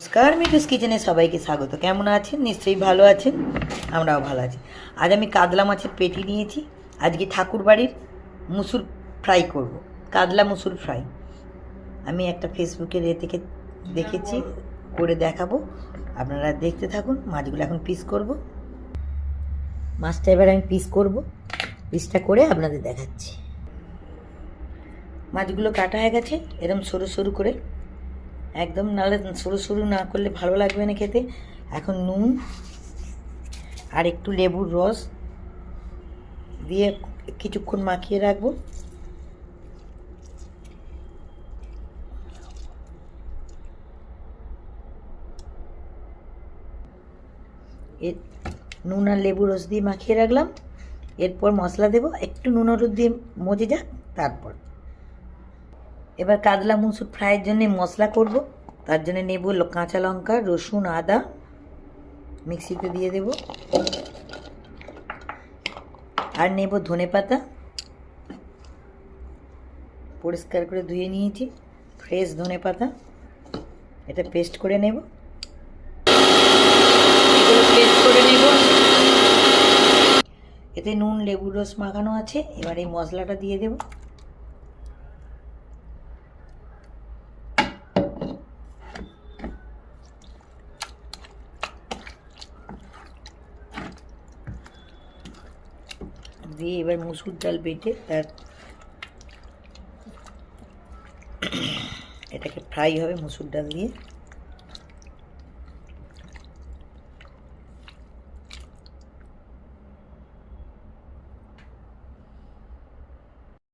নমস্কার, মিঠুস কিচেনে সবাইকে স্বাগত। কেমন আছেন? নিশ্চয়ই ভালো আছেন, আমরাও ভালো আছি। আজ আমি কাতলা মাছের পেটি নিয়েছি। আজকে ঠাকুর বাড়ির মুসুর ফ্রাই করব, কাতলা মুসুর ফ্রাই। আমি একটা ফেসবুকের থেকে দেখেছি, করে দেখাবো। আপনারা দেখতে থাকুন। মাছগুলো এখন পিস করব। মাছটা এবার আমি পিস করব, পিসটা করে আপনাদের দেখাচ্ছি। মাছগুলো কাটা হয়ে গেছে এরকম সরু সরু করে, একদম, নাহলে সরু সরু না করলে ভালো লাগবে না খেতে। এখন নুন আর একটু লেবুর রস দিয়ে কিছুক্ষণ মাখিয়ে রাখবো। এর নুন আর লেবুর রস দিয়ে মাখিয়ে রাখলাম। এরপর মশলা দেব, একটু নুন হলুদ দিয়ে মজে যাক। তারপর এবার কাতলা মুসুর ফ্রাইয়ের জন্য মশলা করব। তার জন্য নেব কাঁচা লঙ্কা, রসুন, আদা মিক্সিতে দিয়ে দেব। আর নেব ধনেপাতা, পরিষ্কার করে ধুয়ে নিয়েছি, ফ্রেশ ধনেপাতা। এটা পেস্ট করে নেব, পেস্ট করে নেব। এতে নুন লেবুর রস মাখানো আছে। এবার এই মশলাটা দিয়ে দেব। দিয়ে এবার মুসুর ডাল বেটে এটাকে ফ্রাই হবে মুসুর ডাল দিয়ে।